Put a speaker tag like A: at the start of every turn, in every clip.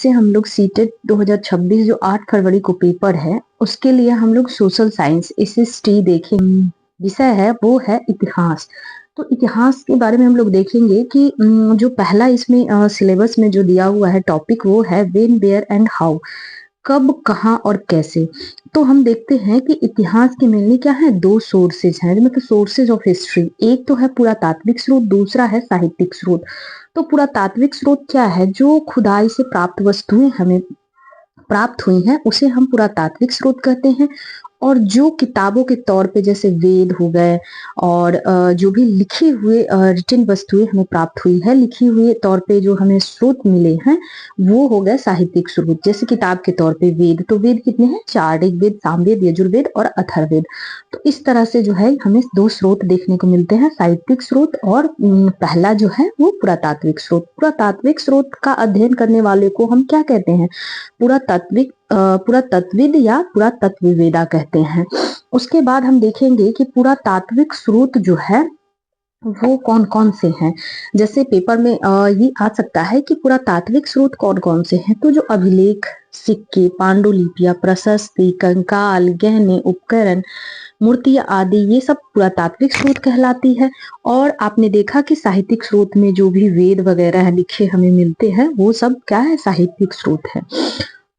A: से हम लोग सीटेट 2026 जो 8 फरवरी को पेपर है उसके लिए हम लोग सोशल साइंस SST देखें। विषय है वो है इतिहास। तो इतिहास के बारे में हम लोग देखेंगे कि जो पहला इसमें सिलेबस में जो दिया हुआ है टॉपिक वो है व्हेन वेयर एंड हाउ, कब कहाँ और कैसे। तो हम देखते हैं कि इतिहास के मेनली क्या है, दो सोर्सेज हैं, मतलब सोर्सेज ऑफ हिस्ट्री। एक तो है पुरातात्विक स्रोत, दूसरा है साहित्यिक स्रोत। तो पुरातात्विक स्रोत क्या है, जो खुदाई से प्राप्त वस्तुएं हमें प्राप्त हुई हैं उसे हम पुरातात्विक स्रोत कहते हैं। और जो किताबों के तौर पे जैसे वेद हो गए और जो भी लिखे हुए रिटन वस्तुएं हमें प्राप्त हुई है, लिखी हुए तौर पे जो हमें स्रोत मिले हैं वो हो गए साहित्यिक स्रोत। जैसे किताब के तौर पे वेद, तो वेद कितने हैं, 4, ऋग्वेद, सामवेद, यजुर्वेद और अथर्ववेद। तो इस तरह से जो है हमें दो स्रोत देखने को मिलते हैं, साहित्यिक स्रोत और पहला जो है वो पुरातात्विक स्रोत। पुरातात्विक स्रोत का अध्ययन करने वाले को हम क्या कहते हैं, पुरातत्विद या पुरातत्ववेदा कहते हैं। उसके बाद हम देखेंगे कि पुरातात्विक स्रोत जो है वो कौन कौन से हैं। जैसे पेपर में ये आ सकता है कि पुरातात्विक स्रोत कौन कौन से हैं, तो जो अभिलेख, सिक्के, पांडुलिपियां, प्रशस्ति, कंकाल, गहने, उपकरण, मूर्तियां आदि ये सब पुरातात्विक स्रोत कहलाती है। और आपने देखा कि साहित्यिक स्रोत में जो भी वेद वगैरह लिखे हमें मिलते हैं वो सब क्या है, साहित्यिक स्रोत है।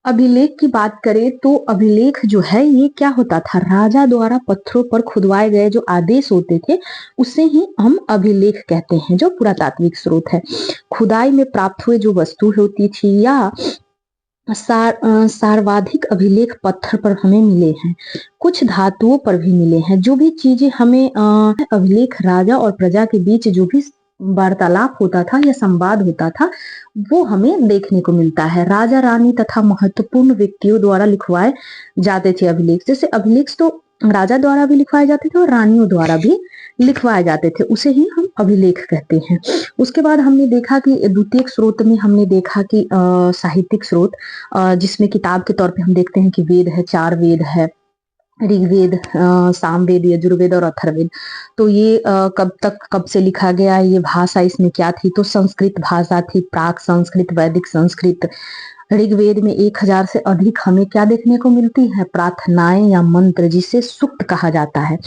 A: अभिलेख की बात करें तो अभिलेख जो है ये क्या होता था, राजा द्वारा पत्थरों पर खुदवाए गए जो आदेश होते थे उसे ही हम अभिलेख कहते हैं, जो पुरातात्विक स्रोत है। खुदाई में प्राप्त हुए जो वस्तु होती थी या सर्वाधिक अभिलेख पत्थर पर हमें मिले हैं, कुछ धातुओं पर भी मिले हैं। जो भी चीजें हमें अभिलेख राजा और प्रजा के बीच जो भी वार्तालाप होता था या संवाद होता था वो हमें देखने को मिलता है। राजा रानी तथा महत्वपूर्ण व्यक्तियों द्वारा लिखवाए जाते थे अभिलेख। जैसे अभिलेख तो राजा द्वारा भी लिखवाए जाते थे और रानियों द्वारा भी लिखवाए जाते थे, उसे ही हम अभिलेख कहते हैं। उसके बाद हमने देखा कि द्वितीयक स्रोत में हमने देखा कि साहित्यिक स्रोत, जिसमें किताब के तौर पे हम देखते हैं कि वेद है, 4 वेद है, ऋग्वेद, सामवेद, यजुर्वेद और अथर्ववेद। तो ये कब से लिखा गया, ये भाषा इसमें क्या थी, तो संस्कृत भाषा थी, प्राक संस्कृत, वैदिक संस्कृत। ऋग्वेद में 1000 से अधिक हमें क्या देखने को मिलती है, प्रार्थनाएं या मंत्र, जिसे सूक्त कहा जाता है।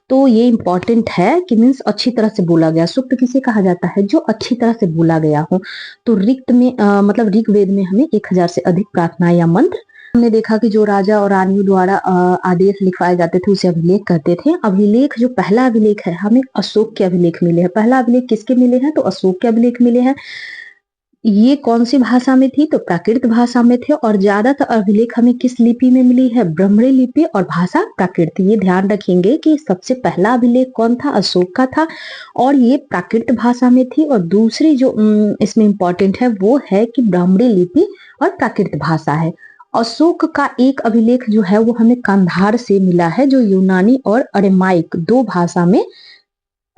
A: तो ये इंपॉर्टेंट है कि मीन्स अच्छी तरह से बोला गया। सूक्त किसे कहा जाता है, जो अच्छी तरह से बोला गया हो। तो ऋक्त में मतलब ऋग्वेद में हमें 1000 से अधिक प्रार्थना या मंत्र। हमने देखा कि जो राजा और रानियों द्वारा आदेश लिखवाए जाते थे उसे अभिलेख कहते थे। अभिलेख जो पहला अभिलेख है हमें अशोक के अभिलेख मिले हैं। पहला अभिलेख किसके मिले हैं, तो अशोक के अभिलेख मिले हैं। ये कौन सी भाषा में थी, तो प्राकृत भाषा में थे। और ज्यादातर अभिलेख हमें किस लिपि में मिली है, ब्राह्मणी लिपि और भाषा प्राकृत। ये ध्यान रखेंगे कि सबसे पहला अभिलेख कौन था, अशोक का था और ये प्राकृत भाषा में थी। और दूसरी जो इसमें इंपॉर्टेंट है वो है कि ब्राह्मणी लिपि और प्राकृत भाषा है। अशोक का एक अभिलेख जो है वो हमें कंधार से मिला है, जो यूनानी और अरेमाइक 2 भाषा में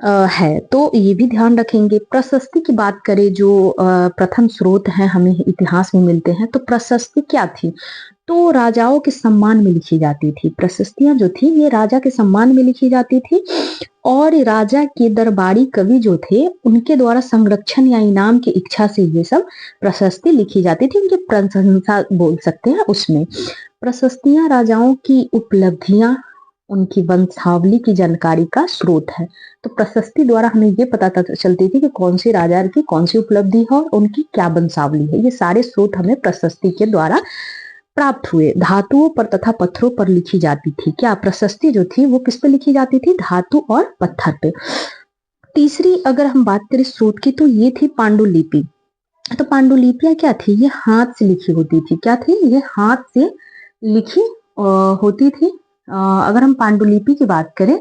A: है। तो ये भी ध्यान रखेंगे। प्रशस्ति की बात करें, जो प्रथम स्रोत है हमें इतिहास में मिलते हैं, तो प्रशस्ति क्या थी, तो राजाओं के सम्मान में लिखी जाती थी। प्रशस्तियां जो थी ये राजा के सम्मान में लिखी जाती थी और राजा के दरबारी कवि जो थे उनके द्वारा संरक्षण या इनाम की इच्छा से ये सब प्रशस्ति लिखी जाती थी, उनकी प्रशंसा बोल सकते हैं उसमें। प्रशस्तियां राजाओं की उपलब्धियां, उनकी वंशावली की जानकारी का स्रोत है। तो प्रशस्ति द्वारा हमें ये पता चलती थी कि कौन से राजा की कौन सी उपलब्धि है और उनकी क्या वंशावली है। ये सारे स्रोत हमें प्रशस्ति के द्वारा प्राप्त हुए। धातुओं पर तथा पत्थरों पर लिखी जाती थी। क्या प्रशस्ति जो थी वो किस पे लिखी जाती थी, धातु और पत्थर पे। तीसरी अगर हम बात करें स्रोत की तो ये थी पांडुलिपि। तो पांडुलिपियां क्या थी, ये हाथ से लिखी होती थी। क्या थी, ये हाथ से लिखी होती थी। अगर हम पांडुलिपि की बात करें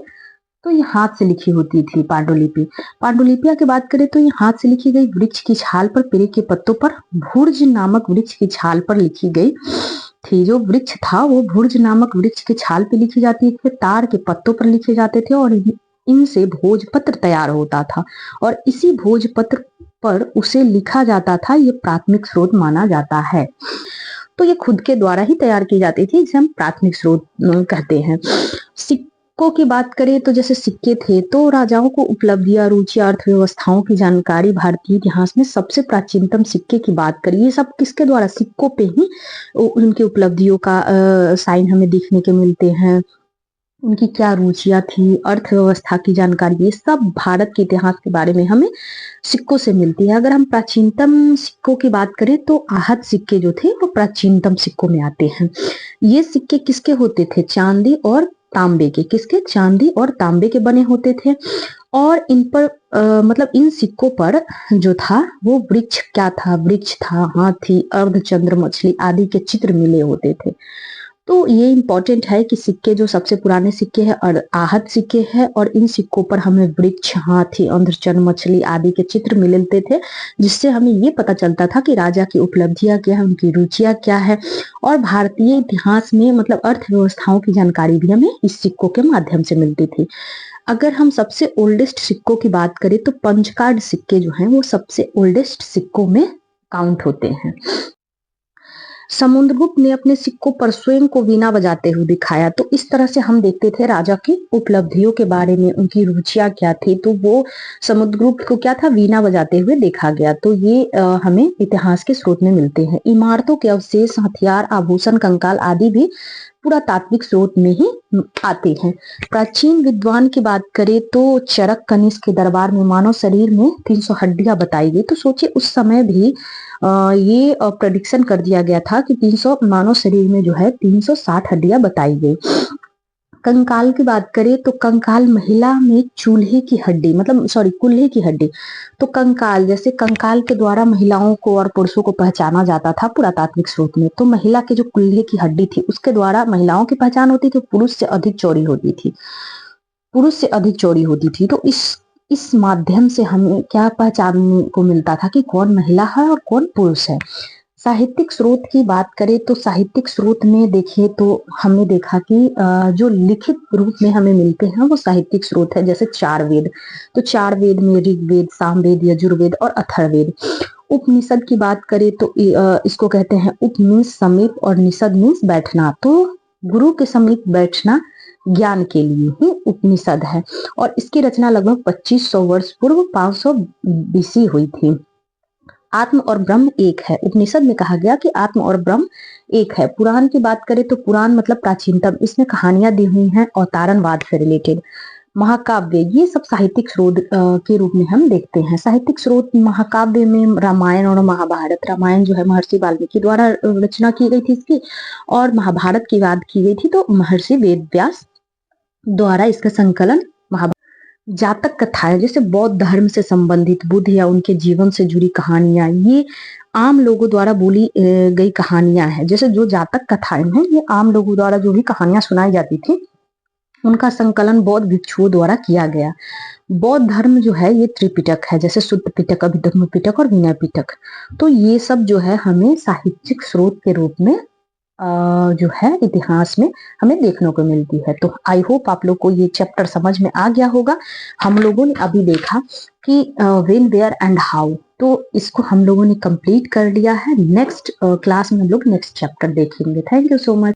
A: तो ये हाथ से लिखी होती थी पांडुलिपि। पांडुलिपियां की बात करें तो ये हाथ से लिखी गई, वृक्ष की छाल पर, पेड़ के पत्तों पर, भुर्ज नामक वृक्ष की छाल पर लिखी गई थी। जो वृक्ष था वो भुर्ज नामक वृक्ष की छाल पर लिखी जाती थी, तार के पत्तों पर लिखे जाते थे और इनसे भोजपत्र तैयार होता था और इसी भोजपत्र पर उसे लिखा जाता था। ये प्राथमिक स्रोत माना जाता है। तो ये खुद के द्वारा ही तैयार की जाती थी, जिसे हम प्राथमिक स्रोत कहते हैं। सिक्कों की बात करें तो जैसे सिक्के थे तो राजाओं को उपलब्धियां, रुचि, अर्थव्यवस्थाओं की जानकारी भारतीय इतिहास में सबसे प्राचीनतम सिक्के की बात करें, ये सब किसके द्वारा, सिक्कों पे ही उनकी उपलब्धियों का साइन हमें देखने के मिलते हैं। उनकी क्या रुचियां थी, अर्थव्यवस्था की जानकारी, ये सब भारत के इतिहास के बारे में हमें सिक्कों से मिलती है। अगर हम प्राचीनतम सिक्कों की बात करें तो आहत सिक्के जो थे वो प्राचीनतम सिक्कों में आते हैं। ये सिक्के किसके होते थे, चांदी और तांबे के, किसके, चांदी और तांबे के बने होते थे। और इन पर मतलब इन सिक्कों पर जो था वो वृक्ष क्या था, वृक्ष था, हाथी, अर्धचंद्र, मछली आदि के चित्र मिले होते थे। तो ये इंपॉर्टेंट है कि सिक्के जो सबसे पुराने सिक्के हैं और आहत सिक्के हैं, और इन सिक्कों पर हमें वृक्ष, हाथी, अर्धचंद्र, मछली आदि के चित्र मिलते थे, जिससे हमें ये पता चलता था कि राजा की उपलब्धियां क्या है, उनकी रुचियां क्या है। और भारतीय इतिहास में मतलब अर्थव्यवस्थाओं की जानकारी भी हमें इस सिक्कों के माध्यम से मिलती थी। अगर हम सबसे ओल्डेस्ट सिक्कों की बात करें तो पंचकार्ड सिक्के जो हैं वो सबसे ओल्डेस्ट सिक्कों में काउंट होते हैं। समुद्रगुप्त ने अपने सिक्कों पर स्वयं को वीणा बजाते हुए दिखाया। तो इस तरह से हम देखते थे राजा की उपलब्धियों के बारे में, उनकी रुचियां क्या थी, तो वो समुद्रगुप्त को क्या था, वीणा बजाते हुए देखा गया। तो ये हमें इतिहास के स्रोत में मिलते हैं। इमारतों के अवशेष, हथियार, आभूषण, कंकाल आदि भी पुरातात्विक स्रोत में ही आते हैं। प्राचीन विद्वान की बात करें तो चरक कनिष्क के दरबार में मानव शरीर में 300 हड्डियां बताई गई। तो सोचिए उस समय भी ये प्रेडिक्शन कर दिया गया था कि 300 मानव शरीर में जो है 360 हड्डियां बताई गई। कंकाल की बात करें तो कंकाल महिला में चूल्हे की हड्डी, मतलब सॉरी कुल्हे की हड्डी। तो कंकाल, जैसे कंकाल के द्वारा महिलाओं को और पुरुषों को पहचाना जाता था पुरातात्विक स्रोत में। तो महिला के जो कुल्हे की हड्डी थी उसके द्वारा महिलाओं की पहचान होती थी, पुरुष से अधिक चौड़ी होती थी, पुरुष से अधिक चौड़ी होती थी। तो इस माध्यम से हमें क्या पहचानने को मिलता था कि कौन महिला है और कौन पुरुष है। साहित्यिक स्रोत की बात करें तो साहित्यिक स्रोत में देखिए तो हमने देखा कि जो लिखित रूप में हमें मिलते हैं वो साहित्यिक स्रोत है, जैसे 4 वेद। तो 4 वेद में ऋग्वेद, सामवेद, यजुर्वेद और अथर्ववेद। उपनिषद की बात करें तो इसको कहते हैं उपनिषद, समीप, और निषद मीन्स बैठना। तो गुरु के समीप बैठना ज्ञान के लिए ही उपनिषद है, और इसकी रचना लगभग 2500 वर्ष पूर्व 500 BC हुई थी। आत्म और ब्रह्म एक है, उपनिषद में कहा गया कि आत्म और ब्रह्म एक है। पुराण की बात करें तो पुराण मतलब प्राचीनतम, इसमें कहानियां दी हुई हैं अवतारणवाद से रिलेटेड। महाकाव्य, ये सब साहित्यिक स्रोत के रूप में हम देखते हैं। साहित्यिक स्रोत महाकाव्य में रामायण और महाभारत। रामायण जो है महर्षि वाल्मीकि द्वारा रचना की गई थी इसकी, और महाभारत की बात की गई थी तो महर्षि वेद व्यास द्वारा इसका संकलन महाभारत। जातक कथाएं, जैसे बौद्ध धर्म से संबंधित, बुद्ध या उनके जीवन से जुड़ी कहानियां, ये आम लोगों द्वारा बोली गई कहानियां हैं। जैसे जो जातक कथाएं हैं ये आम लोगों द्वारा जो भी कहानियां सुनाई जाती थी उनका संकलन बौद्ध भिक्षुओं द्वारा किया गया। बौद्ध धर्म जो है ये त्रिपिटक है, जैसे शुद्ध पिटक, अभिधम्म पिटक और विनय पिटक। तो ये सब जो है हमें साहित्यिक स्रोत के रूप में जो है इतिहास में हमें देखने को मिलती है। तो आई होप आप लोग को ये चैप्टर समझ में आ गया होगा। हम लोगों ने अभी देखा कि व्हेन, वेयर एंड हाउ, तो इसको हम लोगों ने कंप्लीट कर लिया है। नेक्स्ट क्लास में हम लोग नेक्स्ट चैप्टर देखेंगे। Thank you so much.